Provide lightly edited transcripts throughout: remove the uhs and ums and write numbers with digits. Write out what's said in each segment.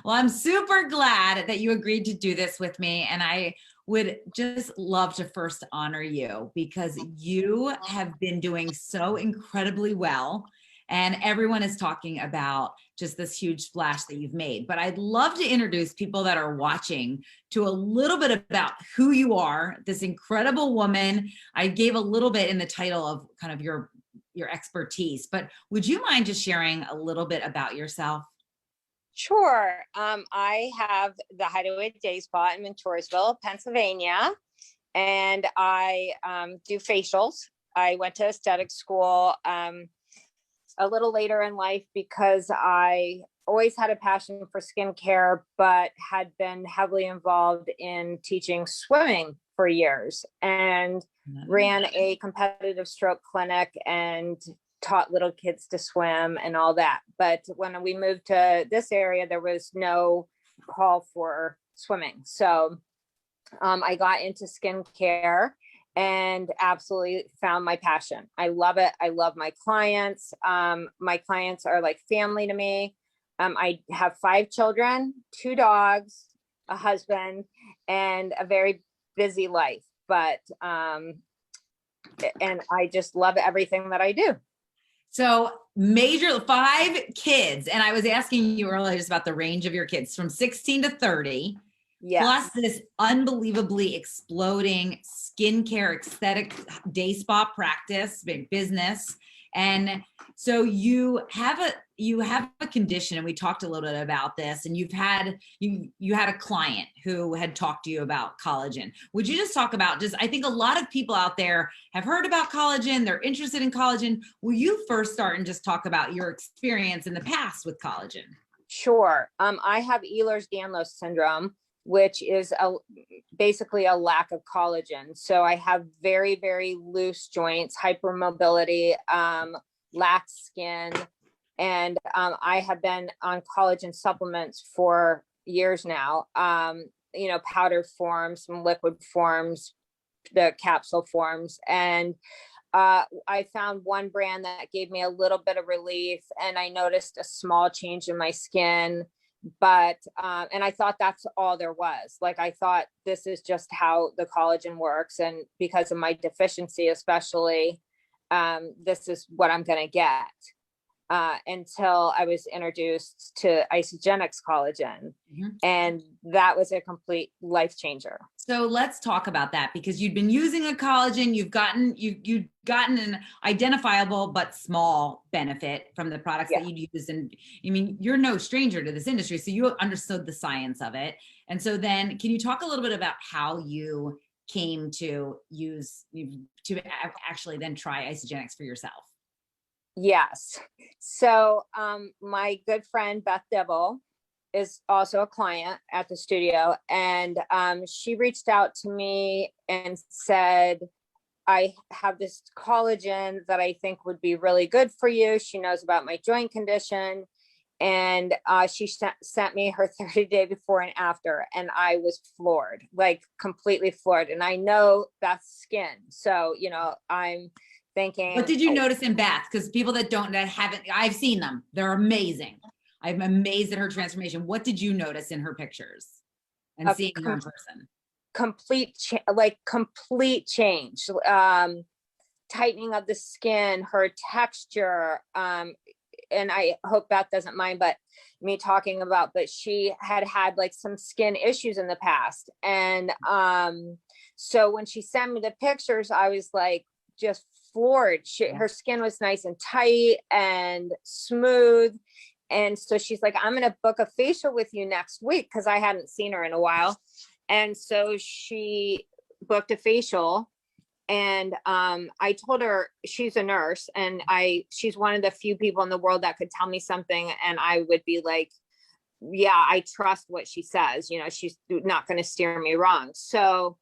Well, I'm super glad that you agreed to do this with me. And I would just love to first honor you because you have been doing so incredibly well. And everyone is talking about just this huge splash that you've made. But I'd love to introduce people that are watching to a little bit about who you are, this incredible woman. I gave a little bit in the title of kind of your expertise, but would you mind just sharing a little bit about yourself? Sure. I have the Hideaway Day Spa in Montoursville, Pennsylvania, and I do facials. I went to aesthetic school a little later in life because I always had a passion for skincare, but had been heavily involved in teaching swimming for years and ran a competitive stroke clinic and taught little kids to swim and all that. But when we moved to this area, there was no call for swimming. So I got into skincare and absolutely found my passion. I love it. I love my clients. My clients are like family to me. I have 5 children, 2 dogs, a husband, and a very busy life. But, and I just love everything that I do. So 5 kids. And I was asking you earlier just about the range of your kids from 16 to 30. Yes. Plus this unbelievably exploding skincare aesthetic day spa practice, big business. And so you have a condition, and we talked a little bit about this, and you had a client who had talked to you about collagen. Would you just talk about I think a lot of people out there have heard about collagen, they're interested in collagen. Will you first start and just talk about your experience in the past with collagen? Sure. I have Ehlers danlos syndrome, which is basically a lack of collagen. So I have very, very loose joints, hypermobility, lax skin. And I have been on collagen supplements for years now, powder forms, some liquid forms, the capsule forms. And I found one brand that gave me a little bit of relief, and I noticed a small change in my skin. But, and I thought that's all there was. Like, I thought this is just how the collagen works. And because of my deficiency, especially, this is what I'm going to get. Until I was introduced to Isagenix collagen. Mm-hmm. And that was a complete life changer. So let's talk about that, because you'd been using a collagen, you've gotten an identifiable but small benefit from the products that you'd use. And I mean, you're no stranger to this industry, so you understood the science of it. And so then can you talk a little bit about how you came to actually then try Isagenix for yourself? Yes. So my good friend, Beth Dibble, is also a client at the studio. And she reached out to me and said, I have this collagen that I think would be really good for you. She knows about my joint condition. And she sent me her 30-day before and after. And I was floored, like completely floored. And I know Beth's skin. So, I'm thinking. What did you notice in Beth? Because people that haven't, I've seen them. They're amazing. I'm amazed at her transformation. What did you notice in her pictures and seeing her in person? Complete change. Tightening of the skin, her texture. And I hope Beth doesn't mind, but me talking about, but she had like some skin issues in the past. And so when she sent me the pictures, I was like, just floored. Her skin was nice and tight and smooth. And so she's like, I'm going to book a facial with you next week, because I hadn't seen her in a while. And so she booked a facial. And I told her, she's a nurse, and she's one of the few people in the world that could tell me something and I would be like, yeah, I trust what she says. She's not going to steer me wrong. So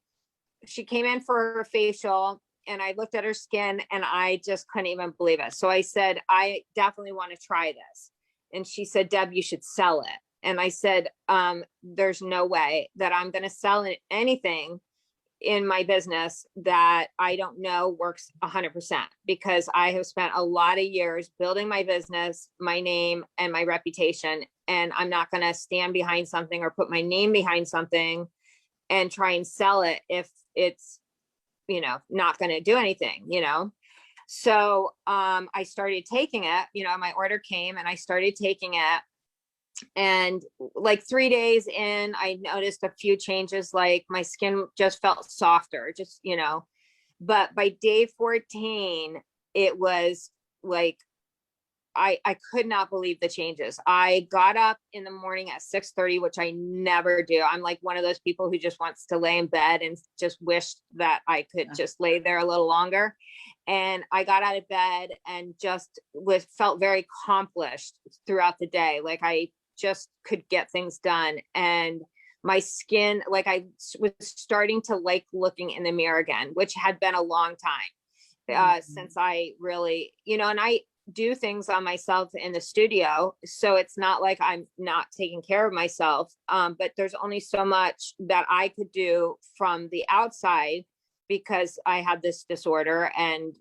she came in for her facial, and I looked at her skin and I just couldn't even believe it. So I said, I definitely want to try this. And she said, Deb, you should sell it. And I said, there's no way that I'm going to sell anything in my business that I don't know works 100%, because I have spent a lot of years building my business, my name, and my reputation. and I'm not going to stand behind something or put my name behind something and try and sell it if it's, you know, not going to do anything, you know? So, I started taking it, you know, my order came and I started taking it. And like 3 days in, I noticed a few changes, like my skin just felt softer, just, you know, but by day 14, it was like, I could not believe the changes. I got up in the morning at 6:30, which I never do. I'm like one of those people who just wants to lay in bed and just wish that I could just lay there a little longer. And I got out of bed and just felt very accomplished throughout the day. Like I just could get things done. And my skin, like I was starting to like looking in the mirror again, which had been a long time since I really, you know, and I do things on myself in the studio. So it's not like I'm not taking care of myself. But there's only so much that I could do from the outside because I had this disorder, and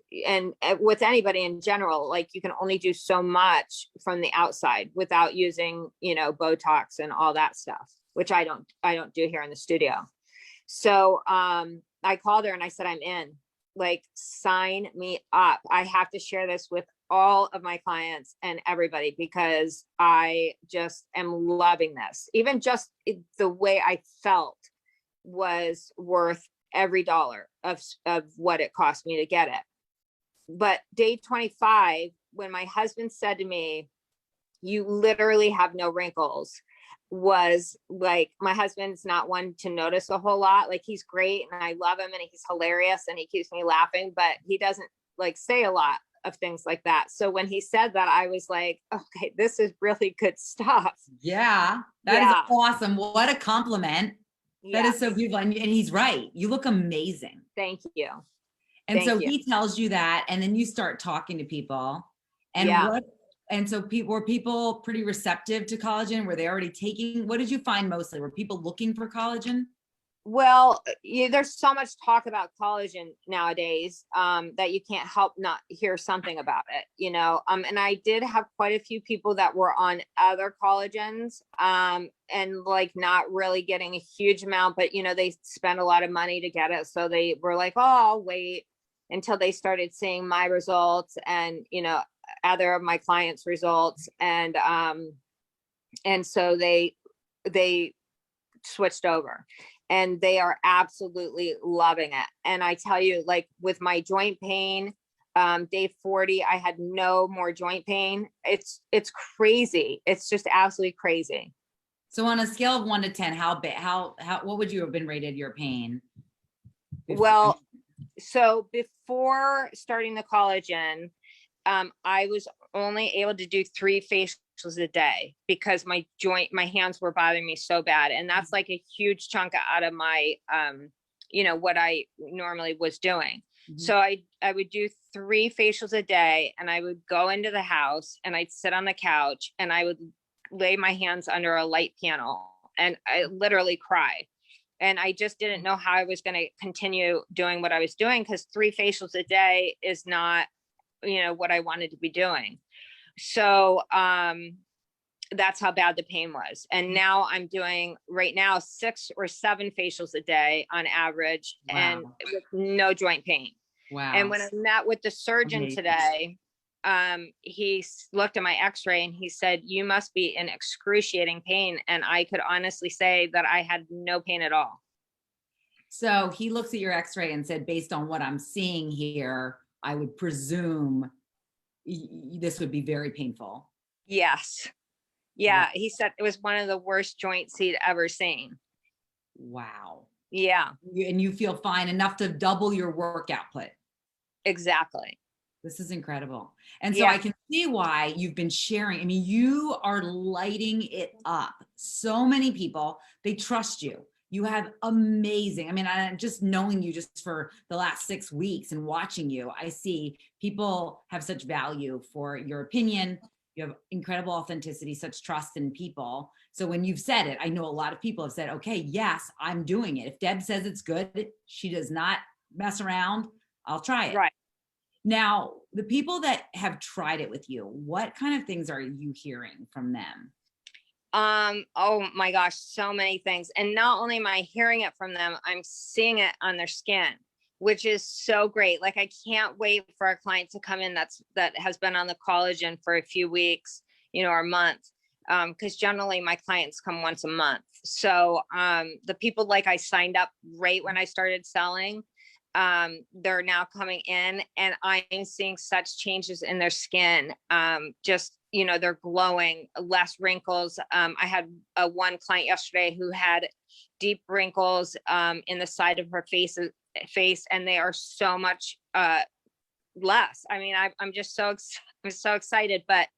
with anybody in general, like you can only do so much from the outside without using, you know, Botox and all that stuff, which I don't do here in the studio. So I called her and I said, I'm in, like, sign me up. I have to share this with all of my clients and everybody because I just am loving this. Even just the way I felt was worth every dollar of what it cost me to get it. But day 25, when my husband said to me, you literally have no wrinkles, was like, my husband's not one to notice a whole lot. Like he's great and I love him and he's hilarious and he keeps me laughing, but he doesn't like say a lot of things like that. So when he said that, I was like, okay, this is really good stuff. Yeah, that is awesome. What a compliment. That is so beautiful. And he's right. You look amazing. Thank you. And so he tells you that, and then you start talking to people. And so were people pretty receptive to collagen? Were they already taking, what did you find mostly? Were people looking for collagen? Well, there's so much talk about collagen nowadays that you can't help not hear something about it, you know. And I did have quite a few people that were on other collagens and like not really getting a huge amount, but you know, they spent a lot of money to get it. So they were like, oh, I'll wait until they started seeing my results and, you know, other of my clients' results. And so they switched over. And they are absolutely loving it. And I tell you, like with my joint pain, day 40, I had no more joint pain. It's crazy. It's just absolutely crazy. So on a scale of 1 to 10, what would you have been rated your pain? Well, so before starting the collagen, I was only able to do 3 facials a day because my hands were bothering me so bad. And that's like a huge chunk out of my, you know, what I normally was doing. Mm-hmm. So I would do 3 facials a day and I would go into the house and I'd sit on the couch and I would lay my hands under a light panel and I literally cry. And I just didn't know how I was going to continue doing what I was doing because 3 facials a day is not, you know, what I wanted to be doing. So that's how bad the pain was. And now I'm doing right now 6 or 7 facials a day on average. Wow. And with no joint pain. Wow. And when I met with the surgeon today, he looked at my x-ray and he said, you must be in excruciating pain. And I could honestly say that I had no pain at all. So he looks at your x-ray and said, based on what I'm seeing here, I would presume this would be very painful. Yes. Yeah. He said it was one of the worst joints he'd ever seen. Wow. Yeah. And you feel fine enough to double your work output. Exactly. This is incredible. And so I can see why you've been sharing. I mean, you are lighting it up. So many people, they trust you. You have amazing, I mean, I'm just knowing you just for the last 6 weeks and watching you, I see people have such value for your opinion. You have incredible authenticity, such trust in people. So when you've said it, I know a lot of people have said, okay, yes, I'm doing it. If Deb says it's good, she does not mess around, I'll try it. Right. Now, the people that have tried it with you, what kind of things are you hearing from them? Oh my gosh, so many things. And not only am I hearing it from them, I'm seeing it on their skin, which is so great. Like, I can't wait for a client to come in that has been on the collagen for a few weeks, or a month. Because generally my clients come once a month. So the people like I signed up right when I started selling, they're now coming in, and I'm seeing such changes in their skin. Just, they're glowing, less wrinkles. I had one client yesterday who had deep wrinkles in the side of her face, and they are so much less. I mean, I'm just I'm so excited. But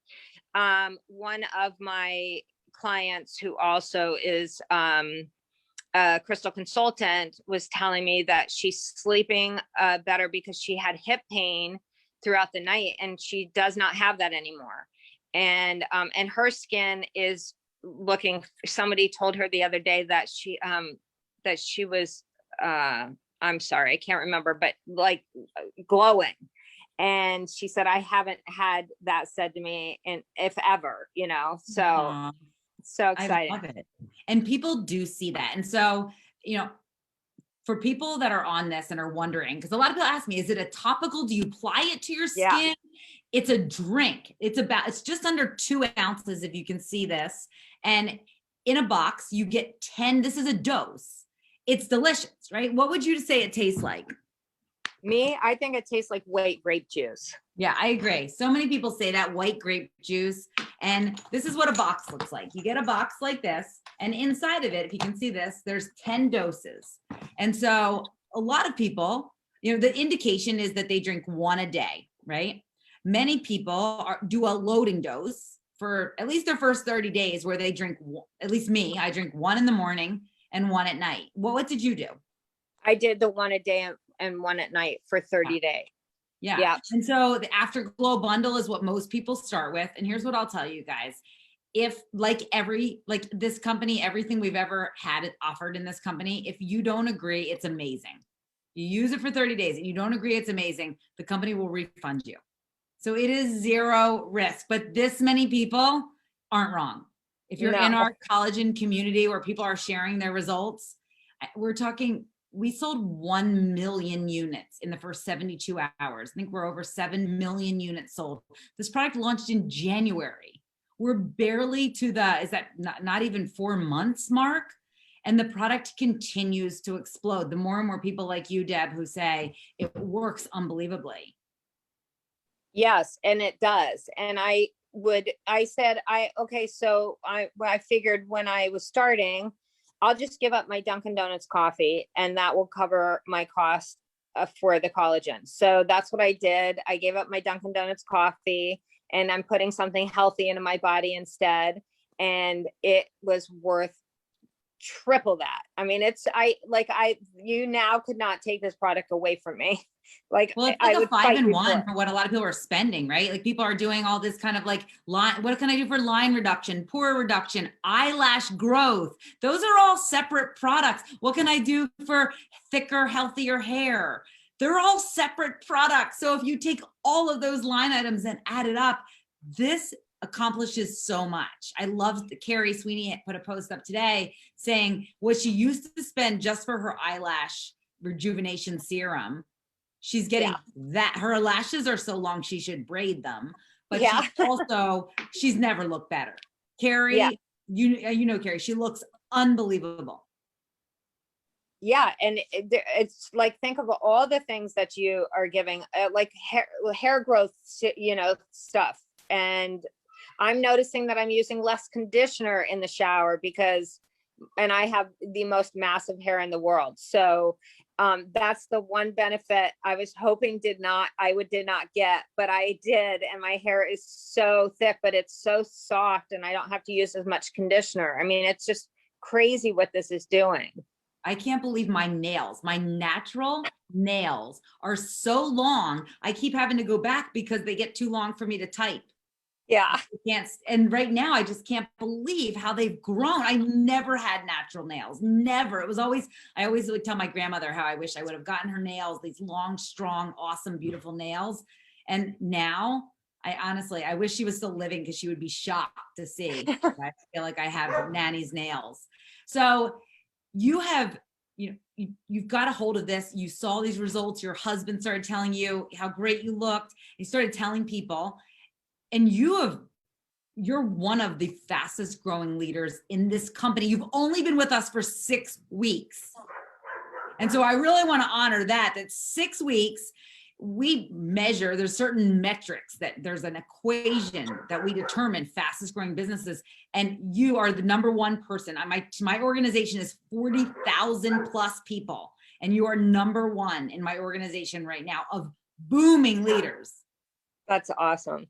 one of my clients, who also is a crystal consultant, was telling me that she's sleeping better because she had hip pain throughout the night, and she does not have that anymore. And her skin is looking, somebody told her the other day that she was, I'm sorry, I can't remember, but like glowing. And she said, I haven't had that said to me if ever, so so exciting. I love it. And people do see that. And so, for people that are on this and are wondering, because a lot of people ask me, is it a topical? Do you apply it to your skin? Yeah. It's a drink. It's just under 2 ounces, if you can see this. And in a box, you get 10. This is a dose. It's delicious, right? What would you say it tastes like? Me, I think it tastes like white grape juice. Yeah, I agree. So many people say that, white grape juice. And this is what a box looks like. You get a box like this, and inside of it, if you can see this, there's 10 doses. And so a lot of people, the indication is that they drink 1 a day, right? Many people do a loading dose for at least their first 30 days, where they drink, at least me, I drink 1 in the morning and 1 at night. What did you do? I did the 1 a day and 1 at night for 30 days. Yeah. And so the Afterglow bundle is what most people start with. And here's what I'll tell you guys. If like this company, everything we've ever had offered in this company, if you don't agree, it's amazing. You use it for 30 days and you don't agree, it's amazing. The company will refund you. So it is 0 risk, but this many people aren't wrong. If you're in our collagen community where people are sharing their results, we're talking, we sold 1 million units in the first 72 hours. I think we're over 7 million units sold. This product launched in January. We're barely to is that not even 4 months mark? And the product continues to explode. The more and more people like you, Deb, who say it works unbelievably. Yes, and it does. And I figured when I was starting, I'll just give up my Dunkin' Donuts coffee, and that will cover my cost for the collagen. So that's what I did. I gave up my Dunkin' Donuts coffee, and I'm putting something healthy into my body instead. And it was worth triple that. I mean, you now could not take this product away from me. Well, it's like a 5-in-1 for what a lot of people are spending, right? Like, people are doing all this kind of like line. What can I do for line reduction, pore reduction, eyelash growth? Those are all separate products. What can I do for thicker, healthier hair? They're all separate products. So if you take all of those line items and add it up, this accomplishes so much. I love that Carrie Sweeney put a post up today saying what she used to spend just for her eyelash rejuvenation serum. She's getting that. Her lashes are so long, she should braid them. But she's never looked better. Carrie, you know Carrie, she looks unbelievable. Yeah. And it's like, think of all the things that you are giving, like hair growth, stuff. And I'm noticing that I'm using less conditioner in the shower and I have the most massive hair in the world. So that's the one benefit I was hoping I did not get, but I did. And my hair is so thick, but it's so soft, and I don't have to use as much conditioner. I mean, it's just crazy what this is doing. I can't believe my natural nails are so long. I keep having to go back because they get too long for me to type. Yeah. And right now I just can't believe how they've grown. I never had natural nails. Never. I always would tell my grandmother how I wish I would have gotten her nails, these long, strong, awesome, beautiful nails. And now I wish she was still living because she would be shocked to see. I feel like I have Nanny's nails. So you have, you've got a hold of this. You saw these results. Your husband started telling you how great you looked. He started telling people, and you're one of the fastest growing leaders in this company. You've only been with us for 6 weeks. And so I really want to honor that 6 weeks, we measure, there's certain metrics that there's an equation that we determine fastest growing businesses. And you are the number one person. My organization is 40,000 plus people. And you are number one in my organization right now of booming leaders. That's awesome.